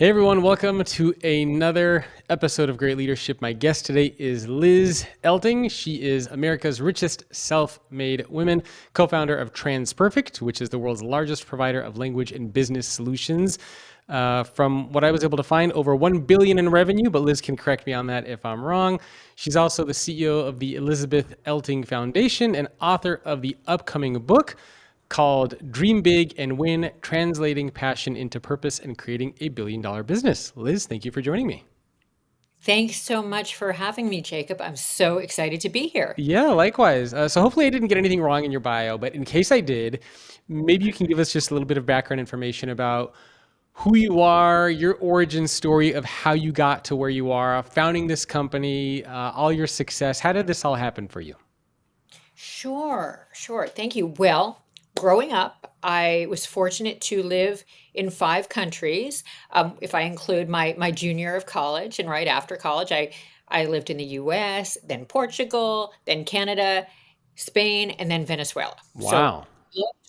Hey everyone, welcome to another episode of Great Leadership. My guest today is Liz Elting. She is America's richest self-made woman, co-founder of TransPerfect, which is the world's largest provider of language and business solutions. From what I was able to find, over $1 billion in revenue, but Liz can correct me on that if I'm wrong. She's also the CEO of the Elizabeth Elting Foundation and author of the upcoming book called Dream Big and Win, Translating Passion into Purpose and Creating a Billion-Dollar Business. Liz, thank you for joining me. Thanks so much for having me, Jacob. I'm so excited to be here. Yeah, likewise. So hopefully I didn't get anything wrong in your bio, but in case I did, maybe you can give us just a little bit of background information about who you are, your origin story of how you got to where you are, founding this company, all your success. How did this all happen for you? Sure. Thank you. Well, growing up, I was fortunate to live in 5 countries. If I include my junior year of college and right after college, I lived in the US, then Portugal, then Canada, Spain, and then Venezuela. So Wow.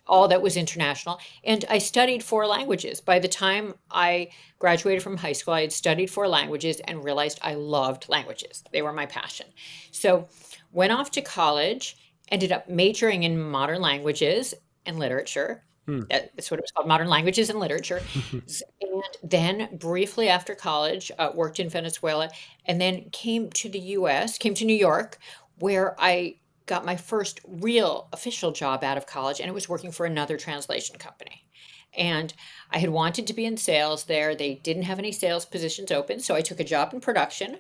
all that was international. And I studied 4 languages. By the time I graduated from high school, I had studied 4 languages and realized I loved languages. They were my passion. So went off to college, ended up majoring in modern languages and literature. Hmm. That's what it was called, modern languages and literature. And then briefly after college, worked in Venezuela and then came to the US, came to New York, where I got my first real official job out of college, and it was working for another translation company. And I had wanted to be in sales there. They didn't have any sales positions open, so I took a job in production,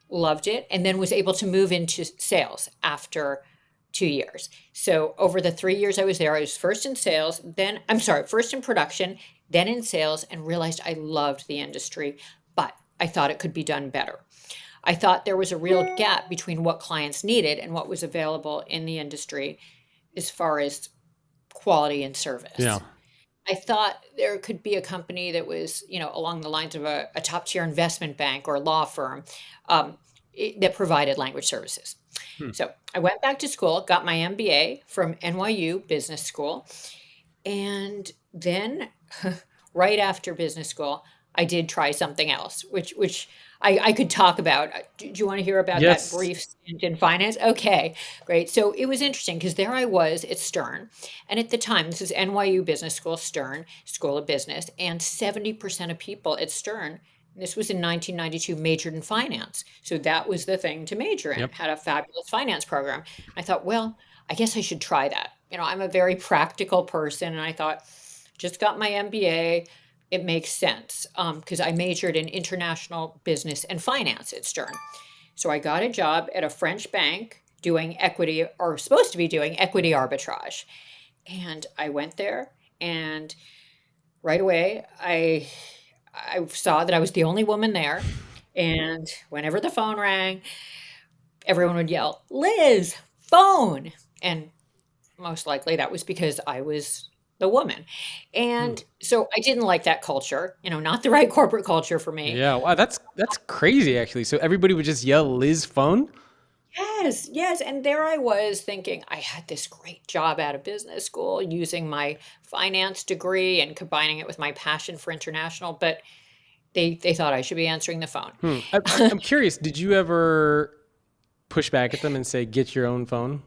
loved it, and then was able to move into sales after 2 years. So over the 3 years I was there, I was first in sales, first in production, then in sales, and realized I loved the industry, but I thought it could be done better. I thought there was a real gap between what clients needed and what was available in the industry as far as quality and Yeah. service. I thought there could be a company that was, along the lines of a top tier investment bank or law firm that provided language services. Hmm. So I went back to school, got my MBA from NYU Business School, and then right after business school, I did try something else, which I could talk about. Do you want to hear about that Yes. brief stint in finance? Okay, great. So it was interesting because there I was at Stern, and at the time, this is NYU Business School, Stern School of Business, and 70% of people at Stern, this was in 1992, majored in finance. So that was the thing to major in. Yep. Had a fabulous finance program. I thought, well, I guess I should try that. I'm a very practical person, and I thought, just got my MBA, it makes sense because I majored in international business and finance at Stern. So I got a job at a French bank doing equity, or supposed to be doing equity arbitrage. And I went there, and right away I saw that I was the only woman there. And whenever the phone rang, everyone would yell, "Liz, phone!" And most likely that was because I was the woman. Hmm. And so I didn't like that culture, not the right corporate culture for me. Yeah. Wow. That's crazy, actually. So everybody would just yell Liz phone. Yes. And there I was thinking I had this great job out of business school using my finance degree and combining it with my passion for international, but they thought I should be answering the phone. Hmm. I'm curious. Did you ever push back at them and say, "Get your own phone"?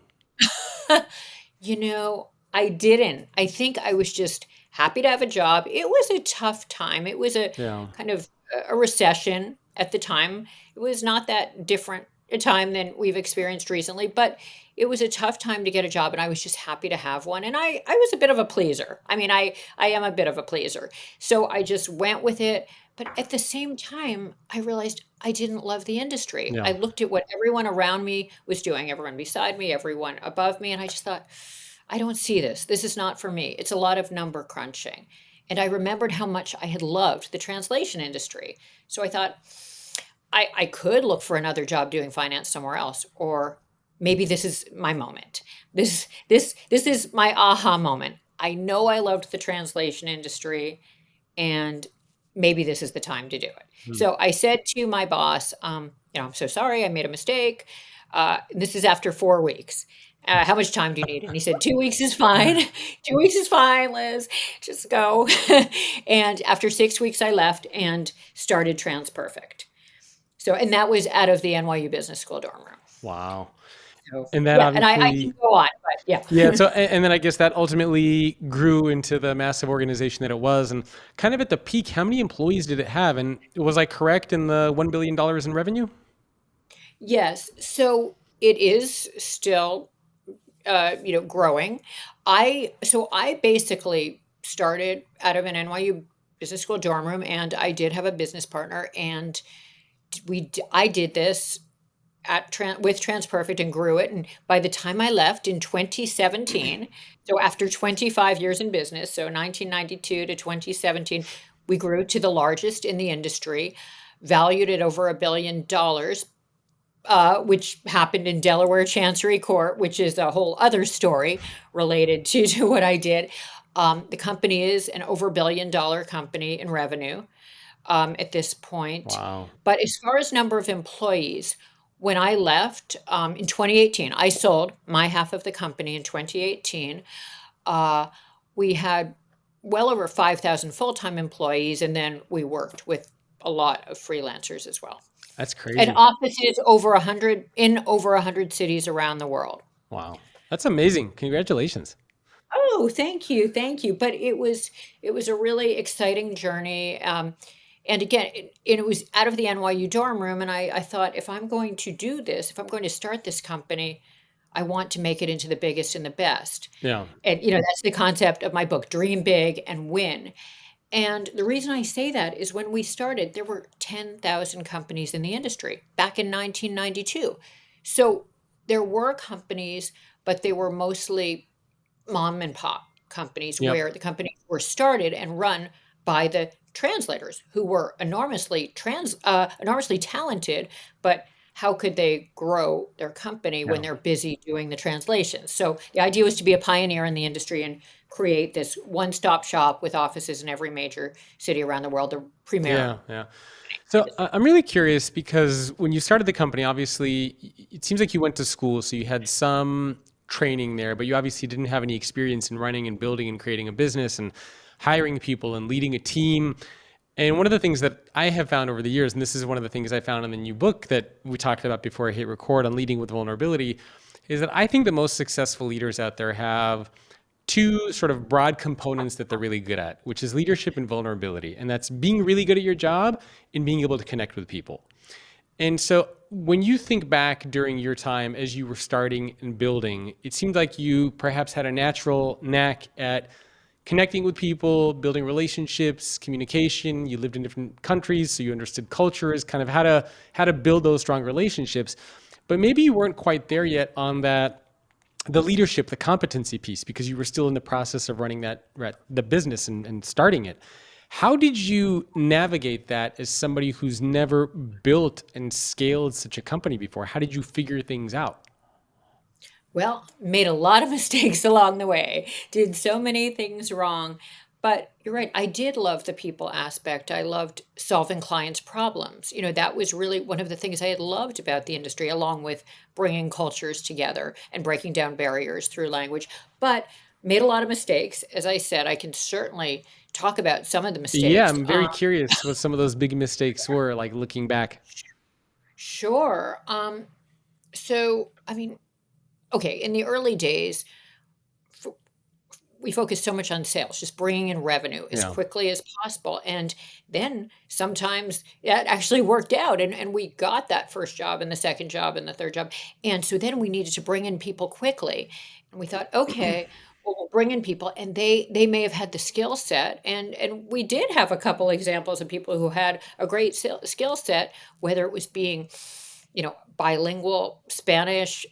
I didn't. I think I was just happy to have a job. It was a tough time. It was a Yeah. kind of a recession at the time. It was not that different a time than we've experienced recently, but it was a tough time to get a job, and I was just happy to have one. And I was a bit of a pleaser. I mean, I am a bit of a pleaser. So I just went with it. But at the same time, I realized I didn't love the industry. Yeah. I looked at what everyone around me was doing, everyone beside me, everyone above me, and I just thought, I don't see this. This is not for me. It's a lot of number crunching. And I remembered how much I had loved the translation industry. So I thought I could look for another job doing finance somewhere else, or maybe this is my moment. This is my aha moment. I know I loved the translation industry, and maybe this is the time to do it. Hmm. So I said to my boss, I'm so sorry, I made a mistake. This is after 4 weeks. How much time do you need? And he said, 2 weeks is fine. 2 weeks is fine, Liz. Just go. And after 6 weeks, I left and started TransPerfect. So, and that was out of the NYU Business School dorm room. Wow. So, And that yeah, and I can obviously, go on, but yeah. yeah. So, and then I guess that ultimately grew into the massive organization that it was. And kind of at the peak, how many employees did it have? And was I correct in the $1 billion in revenue? Yes. So it is still, growing. I basically started out of an NYU Business School dorm room, and I did have a business partner, and I did this with TransPerfect and grew it. And by the time I left in 2017, so after 25 years in business, so 1992 to 2017, we grew to the largest in the industry, valued at over $1 billion, which happened in Delaware Chancery Court, which is a whole other story related to what I did. The company is an over $1 billion company in revenue, at this point. Wow. But as far as number of employees, when I left, in 2018, I sold my half of the company in 2018. Uh, we had well over 5,000 full-time employees, and then we worked with a lot of freelancers as well. That's And crazy. offices over 100 cities around the world. Wow. That's amazing. Congratulations. Oh, thank you, thank you. But it was a really exciting journey. And again, it was out of the NYU dorm room, and I thought, if I'm going to do this, if I'm going to start this company, I want to make it into the biggest and the best. Yeah. And that's the concept of my book, Dream Big and Win. And the reason I say that is when we started, there were 10,000 companies in the industry back in 1992. So there were companies, but they were mostly mom and pop companies Yep. where the companies were started and run by the translators who were enormously talented, but how could they grow their company when Yeah. they're busy doing the translations? So the idea was to be a pioneer in the industry and create this one-stop shop with offices in every major city around the world, the premier Yeah. Yeah. So I'm really curious because when you started the company, obviously it seems like you went to school, so you had some training there, but you obviously didn't have any experience in running and building and creating a business and hiring people and leading a team. And one of the things that I have found over the years, and this is one of the things I found in the new book that we talked about before I hit record on leading with vulnerability, is that I think the most successful leaders out there have two sort of broad components that they're really good at, which is leadership and vulnerability. And that's being really good at your job and being able to connect with people. And so when you think back during your time as you were starting and building, it seemed like you perhaps had a natural knack at connecting with people, building relationships, communication. You lived in different countries, so you understood cultures, kind of how to build those strong relationships. But maybe you weren't quite there yet on that the leadership, the competency piece, because you were still in the process of running the business and starting it. How did you navigate that as somebody who's never built and scaled such a company before? How did you figure things out? Well, made a lot of mistakes along the way, did so many things wrong. But you're right, I did love the people aspect. I loved solving clients' problems. That was really one of the things I had loved about the industry, along with bringing cultures together and breaking down barriers through language. But made a lot of mistakes. As I said, I can certainly talk about some of the Yeah, mistakes. I'm very curious what some of those big mistakes were, like looking back. Sure. So, I mean, okay, in the early days, we focus so much on sales, just bringing in revenue as Yeah. quickly as possible. And then sometimes that actually worked out, and we got that first job and the second job and the third job. And so then we needed to bring in people quickly. And we thought, okay, well, we'll bring in people, and they may have had the skill set. And we did have a couple examples of people who had a great skill set, whether it was being, bilingual Spanish,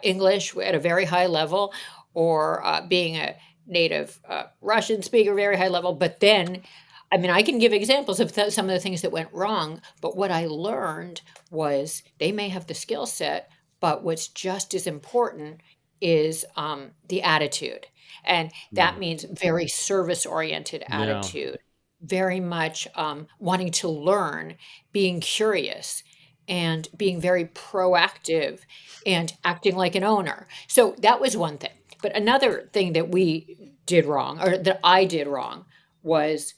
English at a very high level, or being a native Russian speaker, very high level. But then, I mean, I can give examples of some of the things that went wrong. But what I learned was they may have the skill set, but what's just as important is the attitude. And that Mm. means very service oriented Yeah. attitude, very much wanting to learn, being curious. and being very proactive and acting like an owner. So that was one thing. But another thing that we did wrong, or that I did wrong, was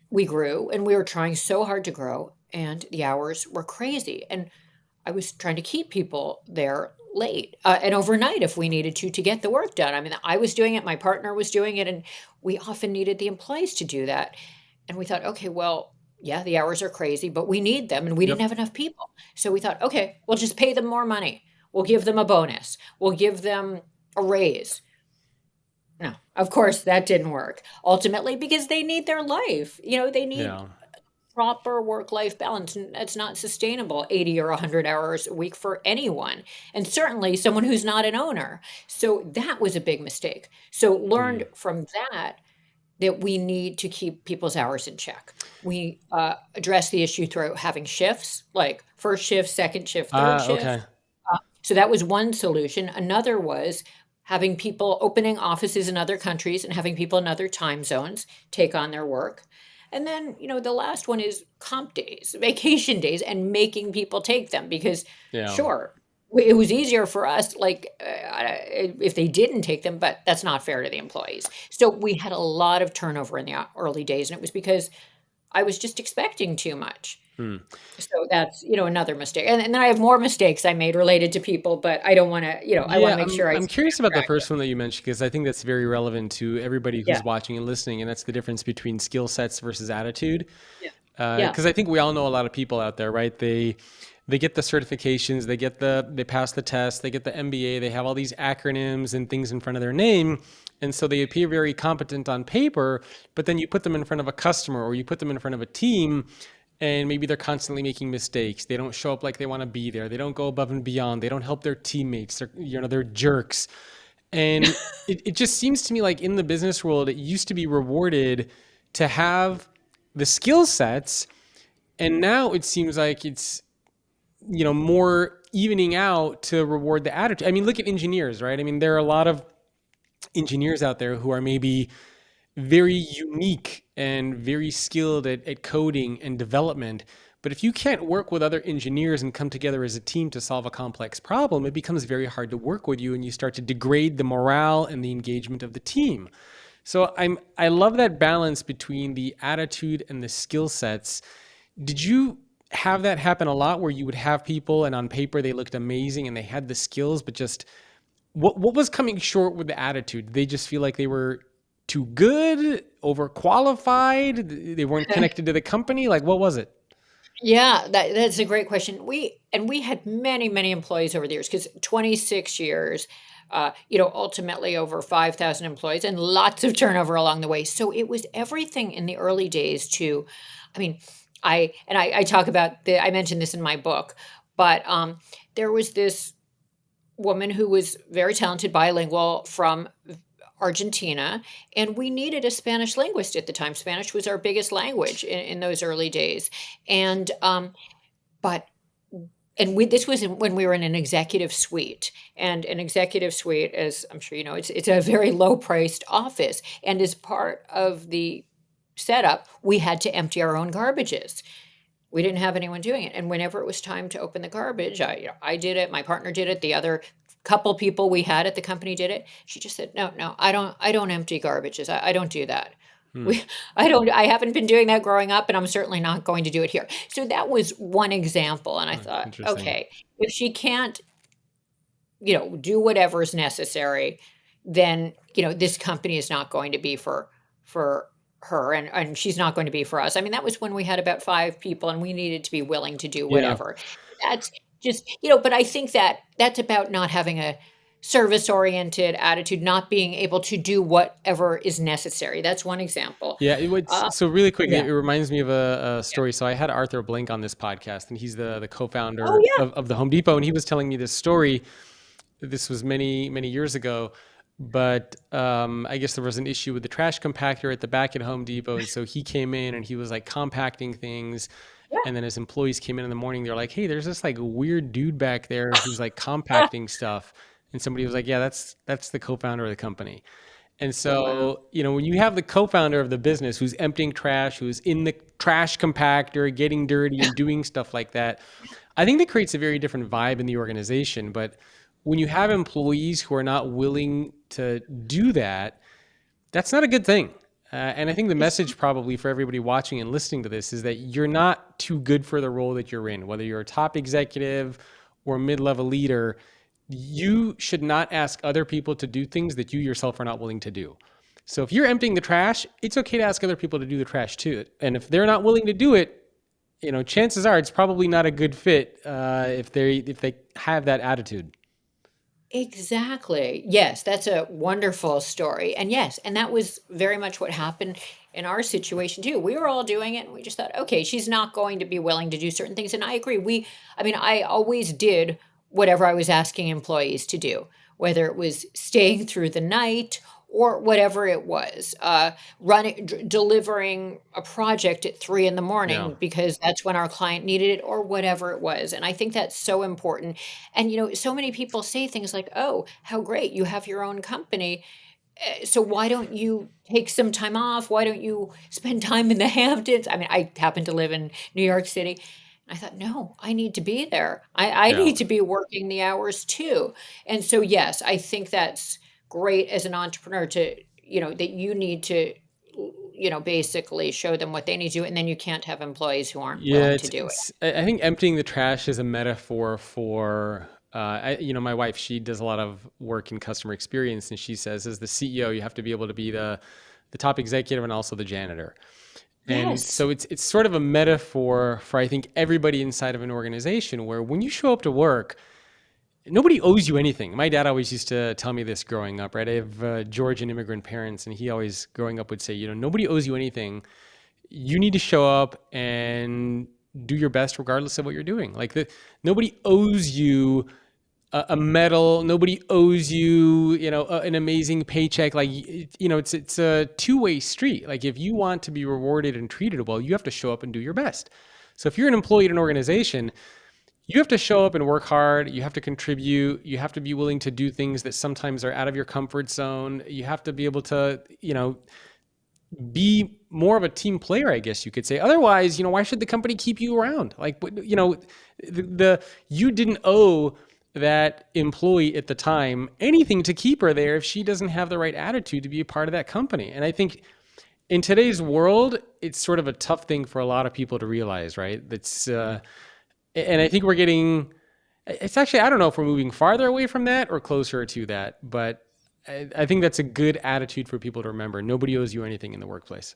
we grew and we were trying so hard to grow, and the hours were crazy. And I was trying to keep people there late and overnight if we needed to get the work done. I mean, I was doing it, my partner was doing it, and we often needed the employees to do that. And we thought, okay, well, yeah, the hours are crazy, but we need them, and we didn't Yep. have enough people. So we thought, okay, we'll just pay them more money. We'll give them a bonus. We'll give them a raise. No, of course, that didn't work ultimately because they need their life. They need Yeah. proper work-life balance, and it's not sustainable 80 or 100 hours a week for anyone, and certainly someone who's not an owner. So that was a big mistake. So learned Mm. from that that we need to keep people's hours in check. We address the issue through having shifts, like first shift, second shift, third Okay. shift. So that was one solution. Another was having people opening offices in other countries and having people in other time zones take on their work. And then, the last one is comp days, vacation days, and making people take them because, Yeah. sure, it was easier for us, like if they didn't take them, but that's not fair to the employees. So we had a lot of turnover in the early days, and it was because I was just expecting too much. Hmm. So that's, another mistake. And then I have more mistakes I made related to people, but I don't want to, I want to Yeah, make I'm sure I I'm stay curious on about the track here. first one that you mentioned because I think that's very relevant to everybody Yeah. who's watching and listening, and that's the difference between skill sets versus attitude. Yeah. Yeah. Because I think we all know a lot of people out there, right? They get the certifications, they pass the test, they get the MBA, they have all these acronyms and things in front of their name, and so they appear very competent on paper. But then you put them in front of a customer or you put them in front of a team, and maybe they're constantly making mistakes. They don't show up like they want to be there. They don't go above and beyond. They don't help their teammates. They're jerks. And it just seems to me like in the business world, it used to be rewarded to have the skill sets, and now it seems like it's more evening out to reward the attitude. I mean, look at engineers, right? I mean, there are a lot of engineers out there who are maybe very unique and very skilled at coding and development. But if you can't work with other engineers and come together as a team to solve a complex problem, it becomes very hard to work with you, and you start to degrade the morale and the engagement of the team. So I love that balance between the attitude and the skill sets. Did you have that happen a lot where you would have people and on paper they looked amazing and they had the skills, but just what was coming short with the attitude? Did they just feel like they were too good, overqualified? They weren't connected to the company? Like, what was it? Yeah, that's a great question. We had many, many employees over the years because 26 years, ultimately over 5,000 employees and lots of turnover along the way. So it was everything in the early days to, I mean, I talk about I mentioned this in my book, but there was this woman who was very talented bilingual from Argentina, and we needed a Spanish linguist at the time. Spanish was our biggest language in those early days, and but this was when we were in an executive suite, and an executive suite, as I'm sure you know, it's a very low priced office, and as part of the setup, we had to empty our own garbages. We didn't have anyone doing it, and whenever it was time to open the garbage, I did it, my partner did it, the other couple people we had at the company did it. She just said, "No, no, I don't empty garbages. I don't do that. Hmm. We I haven't been doing that growing up, and I'm certainly not going to do it here." So that was one example, and I Oh, thought, interesting. "Okay, if she can't, do whatever is necessary, then, this company is not going to be for her, and she's not going to be for us." I mean, that was when we had about 5 people, and we needed to be willing to do Yeah. whatever. That's just but I think that that's about not having a service-oriented attitude, not being able to do whatever is necessary. That's one example. Yeah, Uh, so really quick, yeah. it reminds me of a Yeah. story. So I had Arthur Blank on this podcast, and he's the Oh, co-founder yeah. of the Home Depot, and he was telling me this story. This was many, many years ago, but I guess there was an issue with the trash compactor at the back at Home Depot, and so he came in and he was like compacting things, Yeah. and then his employees came in the morning. They're like, "Hey, there's this like weird dude back there who's like compacting stuff," and somebody was like, "Yeah, that's the co-founder of the company." And Wow. so, when you have the co-founder of the business who's emptying trash, who's in the trash compactor, getting dirty and doing stuff like that, I think that creates a very different vibe in the organization. But when you have employees who are not willing to do that, that's not a good thing. And I think the It's message probably for everybody watching and listening to this is that you're not too good for the role that you're in, whether you're a top executive or mid-level leader. You should not ask other people to do things that you yourself are not willing to do. So if you're emptying the trash, it's okay to ask other people to do the trash too. And if they're not willing to do it, chances are it's probably not a good fit if they have that attitude. Exactly. Yes, that's a wonderful story. And yes, and that was very much what happened in our situation too. We were all doing it and we just thought, okay, she's not going to be willing to do certain things. And I agree. I mean, I always did whatever I was asking employees to do, whether it was staying through the night or whatever it was, delivering a project at 3 in the morning Yeah. because that's when our client needed it or whatever it was. And I think that's so important. And, so many people say things like, oh, how great, you have your own company. So why don't you take some time off? Why don't you spend time in the Hamptons? I mean, I happen to live in New York City. I thought, no, I need to be there. I Yeah. need to be working the hours too. And so, yes, I think that's great as an entrepreneur that you need to, basically show them what they need to do. And then you can't have employees who aren't Yeah, willing to it's do it. it's. I think emptying the trash is a metaphor for. My wife, she does a lot of work in customer experience, and she says, as the CEO, you have to be able to be the top executive and also the janitor. And Yes. so it's sort of a metaphor for I think everybody inside of an organization where when you show up to work, nobody owes you anything. My dad always used to tell me this growing up, right? I have Georgian immigrant parents, and he always growing up would say, nobody owes you anything. You need to show up and do your best regardless of what you're doing. Nobody owes you a medal. Nobody owes you, an amazing paycheck. It's a two-way street. Like if you want to be rewarded and treated well, you have to show up and do your best. So if you're an employee at an organization, you have to show up and work hard. You have to contribute. You have to be willing to do things that sometimes are out of your comfort zone. You have to be able to, be more of a team player, I guess you could say. Otherwise, why should the company keep you around? You didn't owe that employee at the time anything to keep her there if she doesn't have the right attitude to be a part of that company. And I think in today's world, it's sort of a tough thing for a lot of people to realize, right? And I think we're getting, it's actually, I don't know if we're moving farther away from that or closer to that, but I think that's a good attitude for people to remember. Nobody owes you anything in the workplace.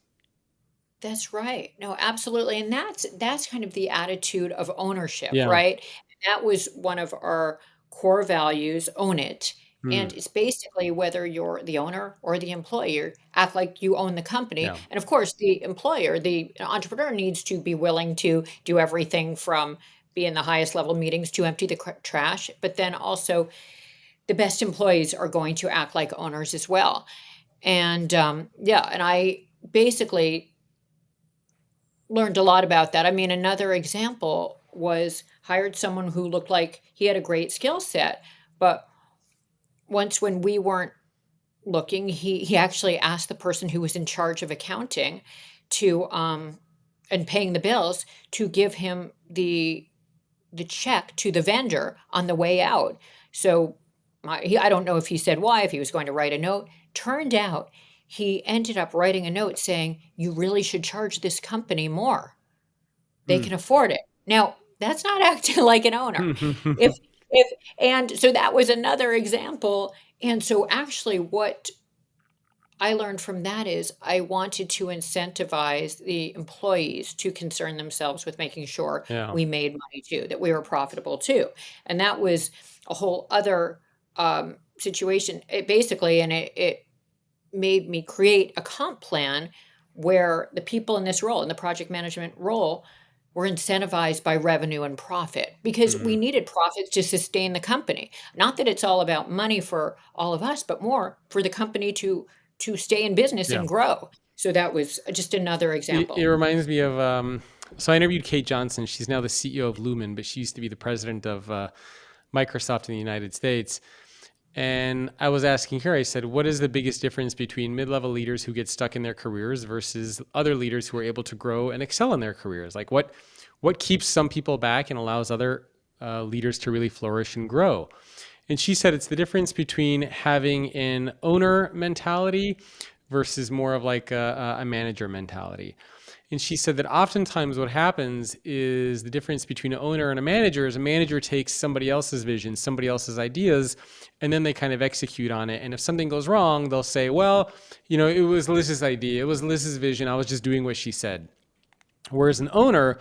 That's right. No, absolutely. And that's kind of the attitude of ownership, Yeah. right? That was one of our core values, own it. Hmm. And it's basically whether you're the owner or the employer, act like you own the company. Yeah. And of course, the employer, the entrepreneur needs to be willing to do everything from be in the highest level meetings to empty the trash, but then also the best employees are going to act like owners as well. And yeah, and I basically learned a lot about that. I mean, another example was hired someone who looked like he had a great skill set, but once when we weren't looking, he actually asked the person who was in charge of accounting to and paying the bills to give him the check to the vendor on the way out. So I don't know if he said why, if he was going to write a note. Turned out he ended up writing a note saying, you really should charge this company more. They Hmm. can afford it. Now, that's not acting like an owner. If if and so that was another example. And so actually what I learned from that is I wanted to incentivize the employees to concern themselves with making sure Yeah. we made money too, that we were profitable too. And that was a whole other situation. It made me create a comp plan where the people in this role, in the project management role, were incentivized by revenue and profit because Hmm. we needed profits to sustain the company. Not that it's all about money for all of us, but more for the company to stay in business Yeah. and grow. So that was just another It example. reminds me of, so I interviewed Kate Johnson. She's now the CEO of Lumen, but she used to be the president of Microsoft in the United States. And I was asking her, I said, what is the biggest difference between mid-level leaders who get stuck in their careers versus other leaders who are able to grow and excel in their careers? Like what keeps some people back and allows other leaders to really flourish and grow? And she said it's the difference between having an owner mentality versus more of like a manager mentality. And she said that oftentimes what happens is the difference between an owner and a manager is a manager takes somebody else's vision, somebody else's ideas, and then they kind of execute on it. And if something goes wrong, they'll say, well, it was Liz's idea. It was Liz's vision. I was just doing what she said. Whereas an owner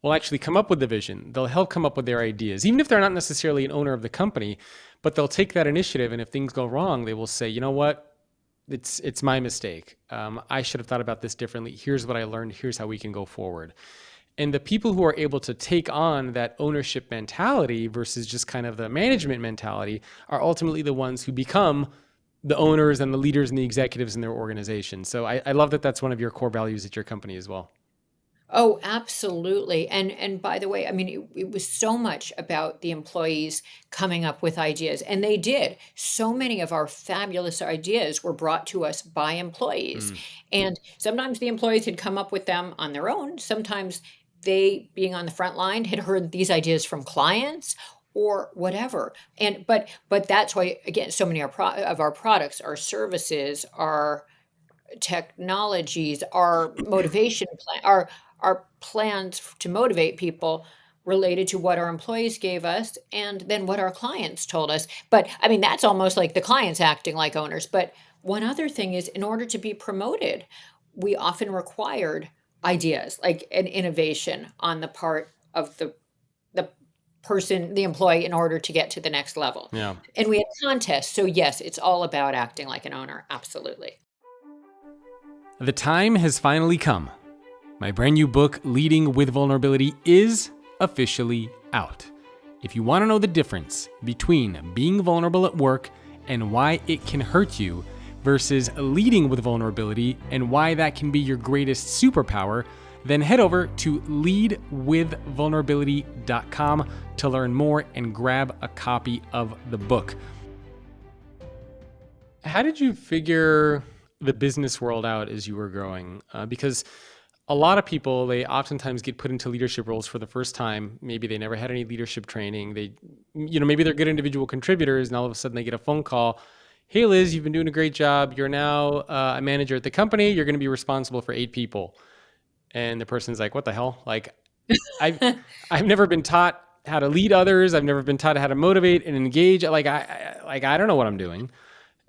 will actually come up with the vision. They'll help come up with their ideas, even if they're not necessarily an owner of the company, but they'll take that initiative. And if things go wrong, they will say, you know what? It's my mistake. I should have thought about this differently. Here's what I learned. Here's how we can go forward. And the people who are able to take on that ownership mentality versus just kind of the management mentality are ultimately the ones who become the owners and the leaders and the executives in their organization. So I love that that's one of your core values at your company as well. Oh, absolutely. And by the way, I mean, it was so much about the employees coming up with ideas, and they did. So many of our fabulous ideas were brought to us by employees. Mm. And sometimes the employees had come up with them on their own. Sometimes they, being on the front line, had heard these ideas from clients or whatever. And but that's why, again, so many of our products, our services, our technologies, our motivation plan, our plans to motivate people related to what our employees gave us and then what our clients told us. But I mean, that's almost like the clients acting like owners. But one other thing is, in order to be promoted, we often required ideas, like an innovation on the part of the person, the employee, in order to get to the next level. Yeah. And we had contests. So yes, it's all about acting like an owner. Absolutely. The time has finally come. My brand new book, Leading with Vulnerability, is officially out. If you want to know the difference between being vulnerable at work and why it can hurt you versus leading with vulnerability and why that can be your greatest superpower, then head over to leadwithvulnerability.com to learn more and grab a copy of the book. How did you figure the business world out as you were growing? Because a lot of people, they oftentimes get put into leadership roles for the first time. Maybe they never had any leadership training. Maybe they're good individual contributors, and all of a sudden they get a phone call. Hey, Liz, you've been doing a great job. You're now a manager at the company. You're going to be responsible for 8 people. And the person's like, what the hell? Like, I've, I've never been taught how to lead others. I've never been taught how to motivate and engage. I don't know what I'm doing.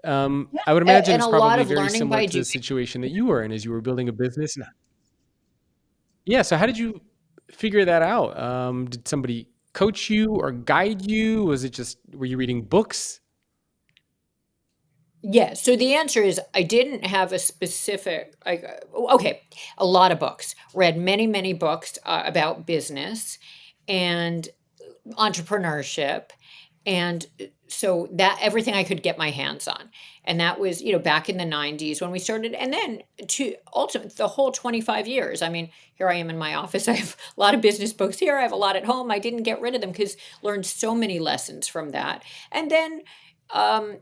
I would imagine And it's a lot probably of very learning similar by to the doing. situation that you were in as you were building a business. Yeah. So how did you figure that out? Did somebody coach you or guide you? Was it just, were you reading books? Yeah, so the answer is I didn't have a specific, like, okay, a lot of books. Read many, many books about business and entrepreneurship. And so that everything I could get my hands on. And that was, back in the 90s when we started. And then to ultimately the whole 25 years. I mean, here I am in my office. I have a lot of business books here. I have a lot at home. I didn't get rid of them because learned so many lessons from that. And then um,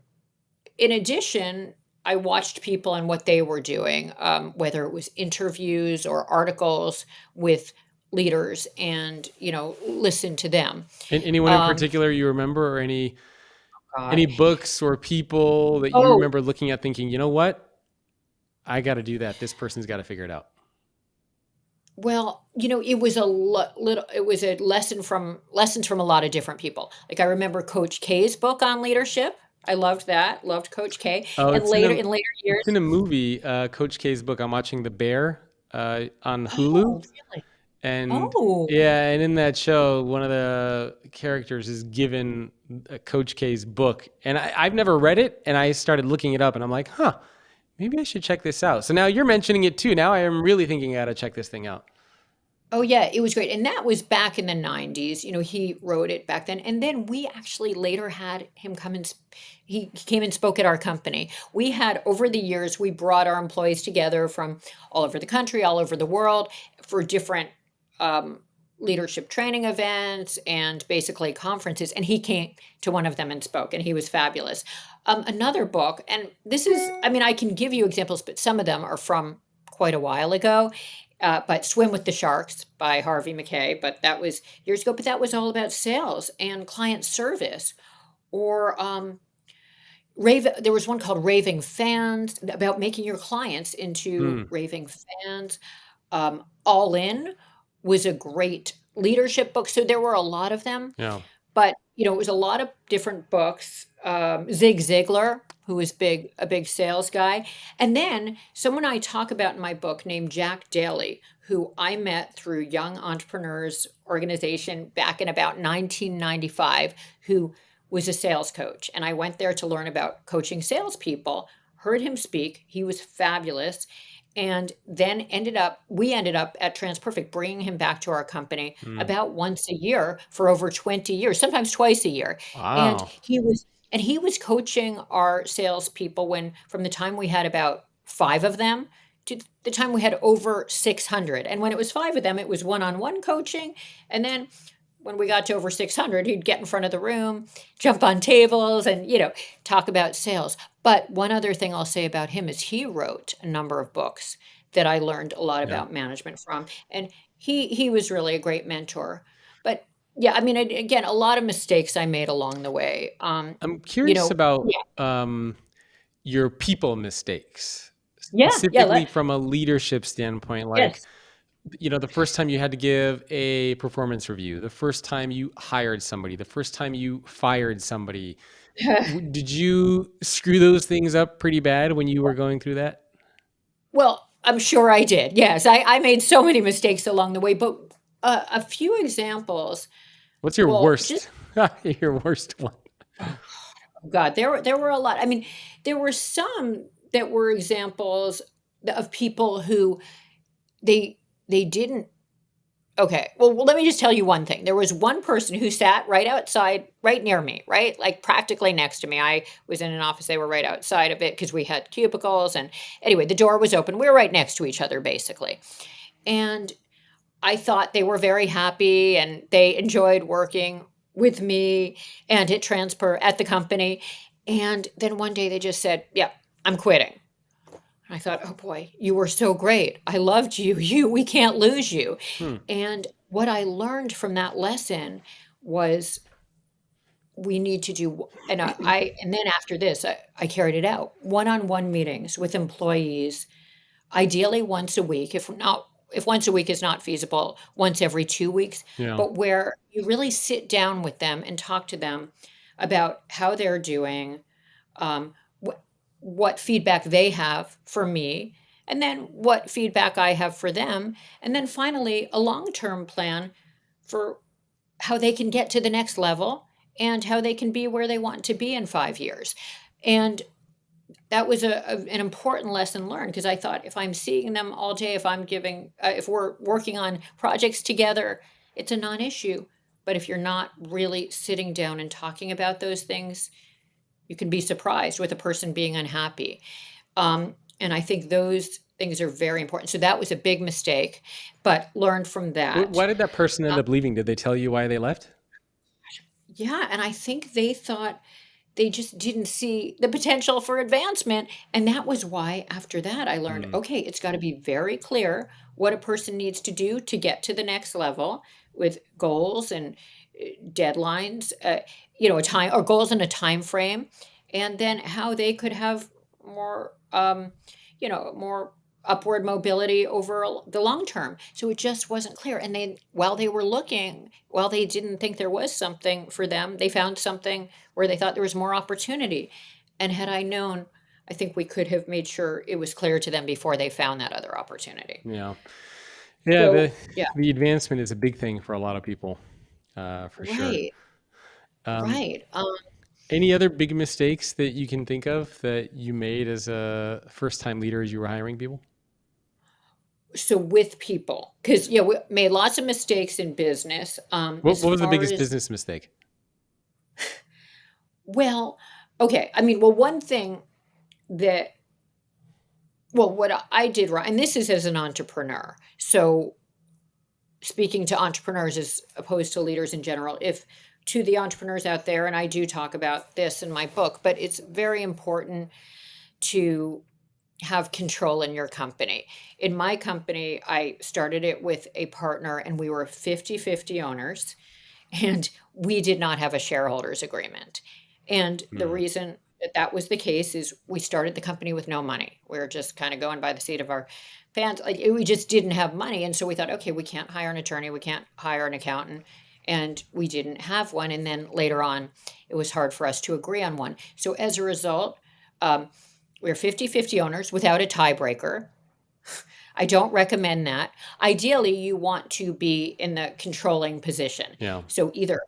in addition, I watched people and what they were doing, whether it was interviews or articles with leaders and, listen to them. And anyone in Um, particular you remember, or any God. books or people that you Oh, remember looking at thinking, you know what? I got to do that. This person's got to figure it out. well, it was it was a lessons from a lot of different people. Like, I remember Coach K's book on leadership. I loved that. Loved Coach K. Oh, And in later it's in years, a movie, Coach K's book. I'm watching The Bear on Hulu. oh, really? And Oh. yeah, and in that show, one of the characters is given Coach K's book. And I've never read it. And I started looking it up and I'm like, huh, maybe I should check this out. So now you're mentioning it too. Now I am really thinking I got to check this thing out. Oh, yeah, it was great, and that was back in the '90s. He wrote it back then, and then we actually later had him come and he came and spoke at our company. We had, over the years, we brought our employees together from all over the country, all over the world, for different, um leadership training events and basically conferences, and he came to one of them and spoke, and he was fabulous. Another book, and this is, I mean, I can give you examples, but some of them are from quite a while ago. But Swim with the Sharks by Harvey Mackay, but that was years ago. But that was all about sales and client service. Or there was one called Raving Fans about making your clients into Hmm. raving fans. All In was a great leadership book. So there were a lot of them, Yeah. but it was a lot of different books. Zig Ziglar, who was a big sales guy, and then someone I talk about in my book named Jack Daly, who I met through Young Entrepreneurs Organization back in about 1995, who was a sales coach, and I went there to learn about coaching salespeople. Heard him speak; he was fabulous, and then we ended up at TransPerfect bringing him back to our company Hmm. about once a year for over 20 years, sometimes twice a year. And Wow. he was coaching our salespeople from the time we had about 5 of them to the time we had over 600. And when it was 5 of them, it was one-on-one coaching. And then when we got to over 600, he'd get in front of the room, jump on tables, and talk about sales. But one other thing I'll say about him is he wrote a number of books that I learned a lot Yeah. about management from, and he was really a great mentor. But yeah, I mean, again, a lot of mistakes I made along the way. I'm curious about Yeah, your people mistakes, yeah, yeah. specifically from a leadership standpoint. Like, Yes. the first time you had to give a performance review, the first time you hired somebody, the first time you fired somebody. Did you screw those things up pretty bad when you were going through that? Well, I'm sure I did. Yes, I made so many mistakes along the way, but a few examples. What's your Well, just worst, your worst one? oh God, there were a lot. I mean, there were some that were examples of people who they they didn't. Okay, well, let me just tell you one thing. There was one person who sat right outside, right near me, right, like practically next to me. I was in an office; they were right outside of it because we had cubicles. And anyway, the door was open. We were right next to each other, basically. And I thought they were very happy and they enjoyed working with me and at the company. And then one day they just said, "Yeah, I'm quitting." And I thought, "Oh boy, you were so great. I loved you. We can't lose you." Hmm. And what I learned from that lesson was we need to do, and then after this, I carried it out. One-on-one meetings with employees, ideally once a week, if once a week is not feasible, once every 2 weeks, Yeah. but where you really sit down with them and talk to them about how they're doing, um, what feedback they have for me, and then what feedback I have for them, and then finally a long-term plan for how they can get to the next level and how they can be where they want to be in 5 years. And that was an important lesson learned because I thought if I'm seeing them all day, if we're working on projects together, it's a non-issue. But if you're not really sitting down and talking about those things, you can be surprised with a person being unhappy. And I think those things are very important. So that was a big mistake, but learned from that. Why did that person end Uh, up leaving? Did they tell you why they left? yeah, and I think they thought they just didn't see the potential for advancement. And that was why, after that, I learned Hmm. okay, it's got to be very clear what a person needs to do to get to the next level with goals and deadlines, a time or goals and a time frame, and then how they could have more, more upward mobility over the long term. So it just wasn't clear. And while they were looking, while they didn't think there was something for them, they found something where they thought there was more opportunity. And had I known, I think we could have made sure it was clear to them before they found that other opportunity. Yeah. Yeah. The So, yeah, the advancement is a big thing for a lot of people, for sure. right, Um, right. any other big mistakes that you can think of that you made as a first-time leader as you were hiring people? So with people, because yeah, we made lots of mistakes in business. What As was the far biggest as business mistake? well, okay. I mean, well, one thing that what I did right, and this is as an entrepreneur. So speaking to entrepreneurs as opposed to leaders in general, if to the entrepreneurs out there, and I do talk about this in my book, but it's very important to have control in your company. In my company, I started it with a partner and we were 50-50 owners, and we did not have a shareholders agreement. And the Hmm. reason that that was the case is we started the company with no money. We were just kind of going by the seat of our pants. Like we just didn't have money. And so we thought, okay, we can't hire an attorney, we can't hire an accountant. And we didn't have one. And then later on, it was hard for us to agree on one. So as a result, um, we're 50-50 owners without a tiebreaker. I don't recommend that. Ideally, you want to be in the controlling position. Yeah. So either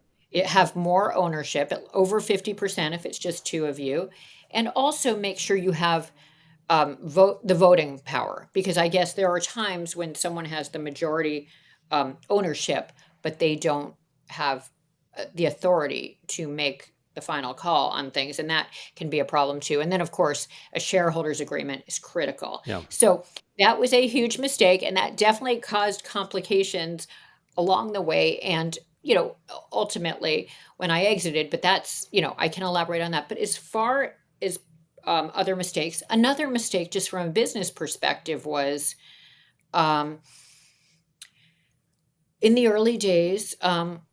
have more ownership, over 50% if it's just two of you, and also make sure you have the voting power, because I guess there are times when someone has the majority ownership, but they don't have the authority to make the final call on things, and that can be a problem too. And then, of course, a shareholders agreement is critical. Yeah. So that was a huge mistake, and that definitely caused complications along the way. And ultimately, when I exited, but that's I can elaborate on that. But as far as other mistakes, another mistake, just from a business perspective, was um, in the early days,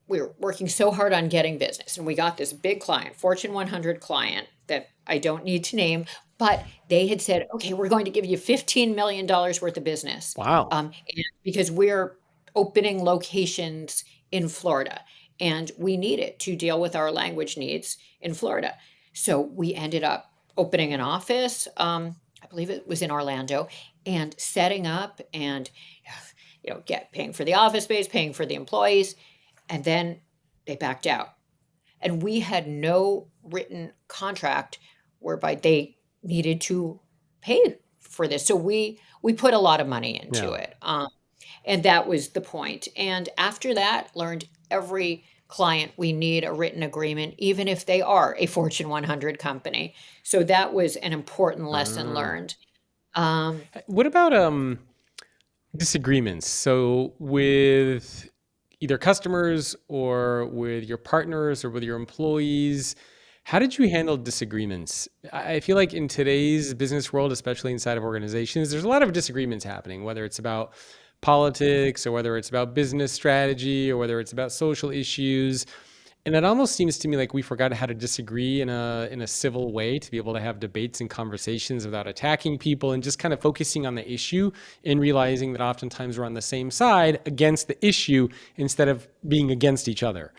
we were working so hard on getting business, and we got this big client, Fortune 100 client that I don't need to name, but they had said, okay, we're going to give you $15 million worth of business, Wow. and because we're opening locations in Florida, and we need it to deal with our language needs in Florida. So we ended up opening an office. I believe it was in Orlando, and setting up and get paying for the office space, paying for the employees, and then they backed out. And we had no written contract whereby they needed to pay for this. So we put a lot of money into Yeah. it. And that was the point. And after that, learned every client we need a written agreement, even if they are a Fortune 100 company. So that was an important lesson Ah. learned. Um, What about disagreements? So with either customers or with your partners or with your employees, how did you handle disagreements? I feel like in today's business world, especially inside of organizations, there's a lot of disagreements happening, whether it's about politics or whether it's about business strategy or whether it's about social issues. And it almost seems to me like we forgot how to disagree in a civil way, to be able to have debates and conversations without attacking people and just kind of focusing on the issue and realizing that oftentimes we're on the same side against the issue instead of being against each other.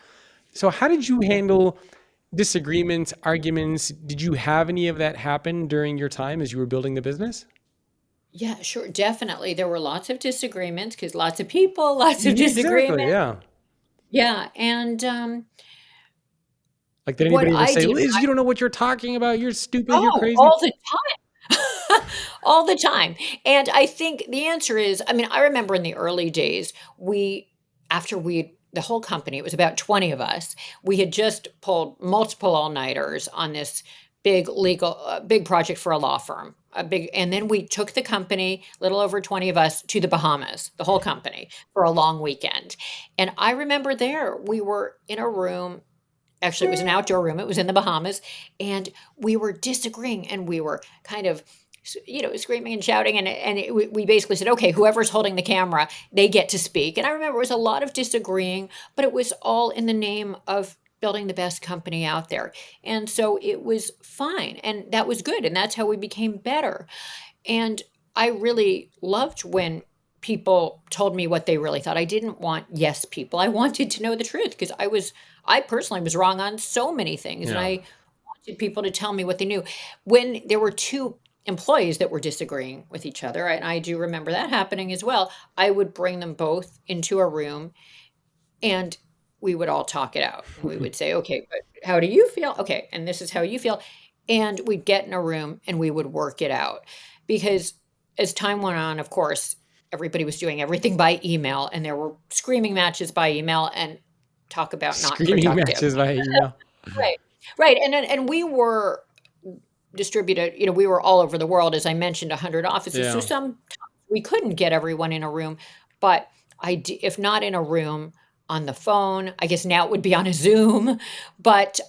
So how did you handle disagreements, arguments? Did you have any of that happen during your time as you were building the business? yeah, sure, definitely. There were lots of disagreements because lots of people, lots of Yeah, exactly. disagreement. Yeah. Yeah, and Like, did what anybody ever I say, did, Liz, you don't know what you're talking about. You're stupid. You're oh, crazy. all the time. All the time. And I think the answer is, I mean, I remember in the early days, after the whole company, it was about 20 of us, we had just pulled multiple all-nighters on this big project for a law firm. And then we took the company, little over 20 of us, to the Bahamas, the whole company, for a long weekend. And I remember there, we were in a room. Actually, it was an outdoor room. It was in the Bahamas, and we were disagreeing, and we were kind of, screaming and shouting, we basically said, okay, whoever's holding the camera, they get to speak. And I remember it was a lot of disagreeing, but it was all in the name of building the best company out there. And so it was fine, and that was good, and that's how we became better. And I really loved when people told me what they really thought. I didn't want yes people. I wanted to know the truth because I personally was wrong on so many things, and Yeah. I wanted people to tell me what they knew. When there were two employees that were disagreeing with each other, and I do remember that happening as well, I would bring them both into a room, and we would all talk it out. And we would say, okay, but how do you feel? Okay, and this is how you feel. And we'd get in a room and we would work it out. Because as time went on, of course, everybody was doing everything by email, and there were screaming matches by email, and talk about not Screaming productive. matches via email. Right. Right. And we were distributed, we were all over the world, as I mentioned, 100 offices. So Yeah. some we couldn't get everyone in a room, but if not in a room, on the phone. I guess now it would be on a Zoom, but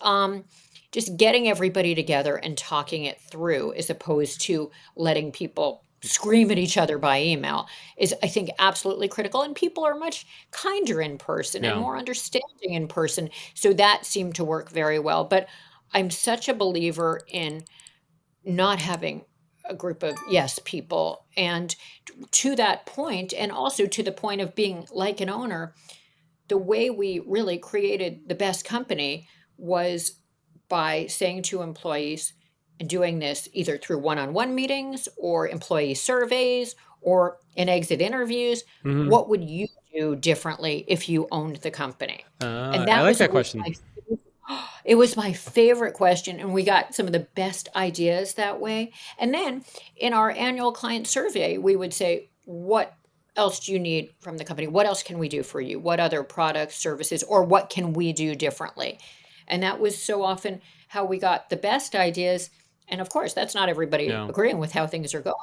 just getting everybody together and talking it through as opposed to letting people scream at each other by email is, I think, absolutely critical. And people are much kinder in person and Yeah. more understanding in person. So that seemed to work very well. But I'm such a believer in not having a group of yes people. And to that point, and also to the point of being like an owner, the way we really created the best company was by saying to employees and doing this either through one-on-one meetings or employee surveys or in exit interviews. Hmm. What would you do differently if you owned the company? And I that like was that always question. my it was my favorite question, and we got some of the best ideas that way. And then in our annual client survey, we would say, what else do you need from the company? What else can we do for you? What other products, services, or what can we do differently? And that was so often how we got the best ideas. And of course, that's not everybody Yeah. agreeing with how things are going.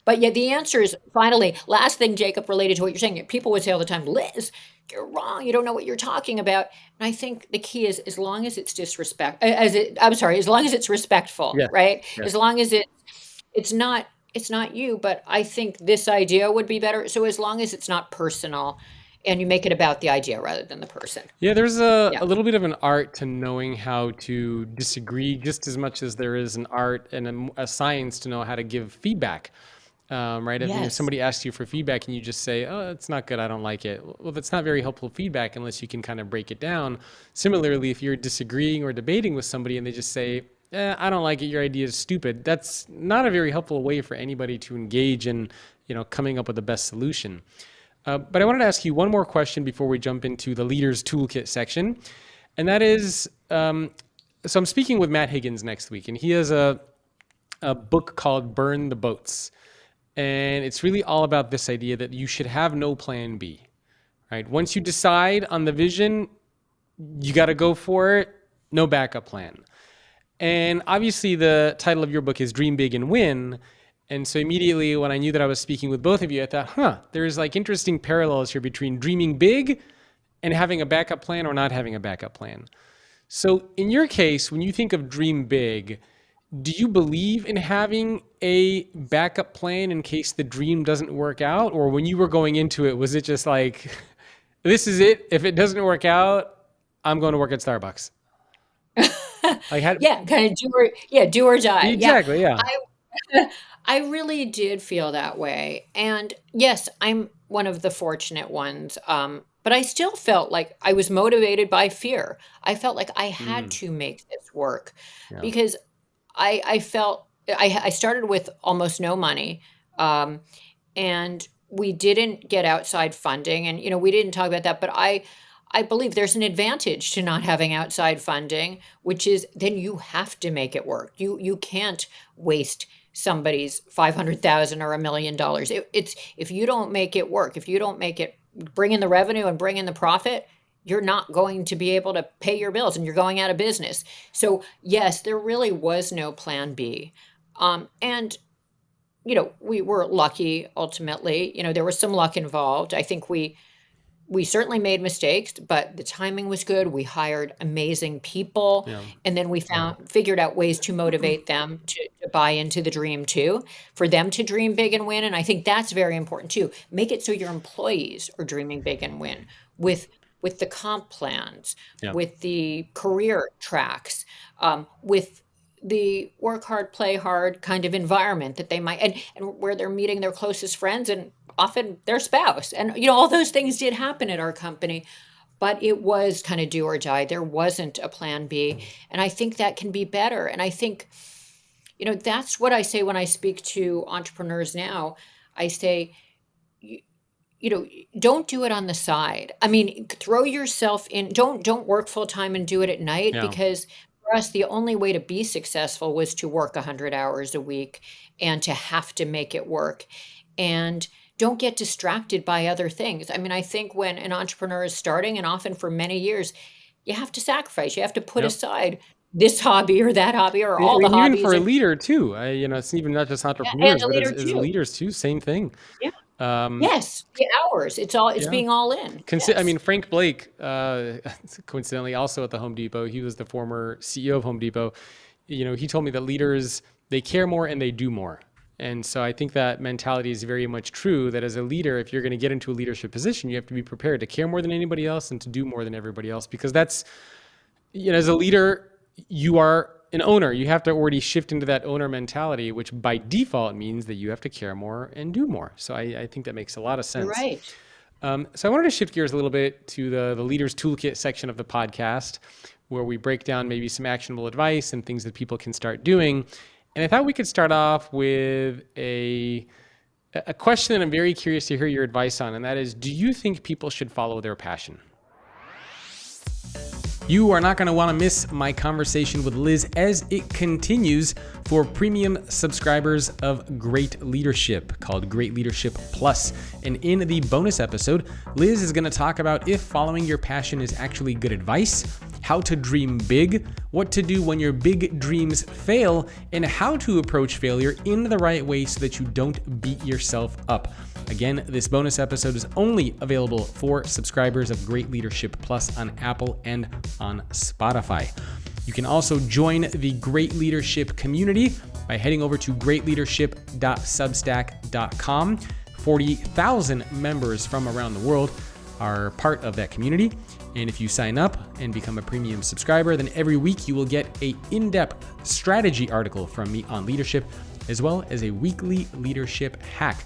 But yeah, the answer is finally, last thing, Jacob, related to what you're saying. People would say all the time, Liz, you're wrong. You don't know what you're talking about. And I think the key is as long as it's as long as it's respectful, Yes. right? As Yes. long as it's not it's not you, but I think this idea would be better. So as long as it's not personal and you make it about the idea rather than the person. Yeah, there's Yeah. a little bit of an art to knowing how to disagree just as much as there is an art and a science to know how to give feedback. Right? If Yes. somebody asks you for feedback and you just say, "Oh, it's not good. I don't like it." Well, that's not very helpful feedback unless you can kind of break it down. Similarly, if you're disagreeing or debating with somebody and they just say, "I don't like it. Your idea is stupid," that's not a very helpful way for anybody to engage in, coming up with the best solution. But I wanted to ask you one more question before we jump into the Leaders Toolkit section, and that is, so I'm speaking with Matt Higgins next week, and he has a book called "Burn the Boats." And it's really all about this idea that you should have no plan B, right? Once you decide on the vision, you got to go for it, no backup plan. And obviously, the title of your book is Dream Big and Win. And so immediately when I knew that I was speaking with both of you, I thought, there's like interesting parallels here between dreaming big and having a backup plan or not having a backup plan. So in your case, when you think of dream big, do you believe in having a backup plan in case the dream doesn't work out? Or when you were going into it, was it just like, this is it? If it doesn't work out, I'm going to work at Starbucks. Like, how, Yeah, kind of do or die. Yeah. exactly, yeah. I really did feel that way. And yes, I'm one of the fortunate ones. But I still felt like I was motivated by fear. I felt like I had Mm, to make this work yeah, because I felt I started with almost no money. Um, and we didn't get outside funding. And, we didn't talk about that, but I believe there's an advantage to not having outside funding, which is then you have to make it work. You can't waste somebody's 500,000 or $1 million. It's if you don't make it work, if you don't make it bring in the revenue and bring in the profit, you're not going to be able to pay your bills and you're going out of business. So yes, there really was no plan B. And we were lucky ultimately. There was some luck involved. I think we certainly made mistakes, but the timing was good. We hired amazing people, yeah, and then we figured out ways to motivate them to buy into the dream too, for them to dream big and win. And I think that's very important too. Make it so your employees are dreaming big and win with the comp plans, yeah. with the career tracks, with the work hard, play hard kind of environment that they might, and where they're meeting their closest friends and often their spouse. And, all those things did happen at our company, but it was kind of do or die. There wasn't a plan B. And I think that can be better. And I think, that's what I say when I speak to entrepreneurs now. I say, you, you know, don't do it on the side. I mean, throw yourself in. Don't work full time and do it at night Yeah. because for us, the only way to be successful was to work 100 hours a week and to have to make it work. And don't get distracted by other things. I mean, I think when an entrepreneur is starting, and often for many years, you have to sacrifice. You have to put Yep. aside this hobby or that hobby or I all the mean, even hobbies for a and leader too, it's even not just and entrepreneurs, a but leader as too. leaders too, same thing. Yes, the hours. It's Yeah. being all in. I Yes. mean, Frank Blake, coincidentally, also at the Home Depot, he was the former CEO of Home Depot. He told me that leaders, they care more and they do more. And so I think that mentality is very much true, that as a leader, if you're going to get into a leadership position, you have to be prepared to care more than anybody else and to do more than everybody else, because that's, as a leader, you are an owner. You have to already shift into that owner mentality, which by default means that you have to care more and do more. So I think that makes a lot of You're sense. right. So I wanted to shift gears a little bit to the Leaders Toolkit section of the podcast, where we break down maybe some actionable advice and things that people can start doing. And I thought we could start off with a question that I'm very curious to hear your advice on, and that is, do you think people should follow their passion? You are not going to want to miss my conversation with Liz as it continues for premium subscribers of Great Leadership, called Great Leadership Plus. And in the bonus episode, Liz is going to talk about if following your passion is actually good advice, how to dream big, what to do when your big dreams fail, and how to approach failure in the right way so that you don't beat yourself up. Again, this bonus episode is only available for subscribers of Great Leadership Plus on Apple and on Spotify. You can also join the Great Leadership community by heading over to greatleadership.substack.com. 40,000 members from around the world are part of that community. And if you sign up and become a premium subscriber, then every week you will get an in-depth strategy article from me on leadership, as well as a weekly leadership hack.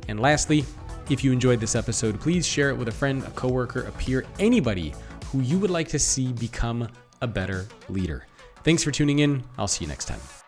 And lastly, if you enjoyed this episode, please share it with a friend, a coworker, a peer, anybody who you would like to see become a better leader. Thanks for tuning in. I'll see you next time.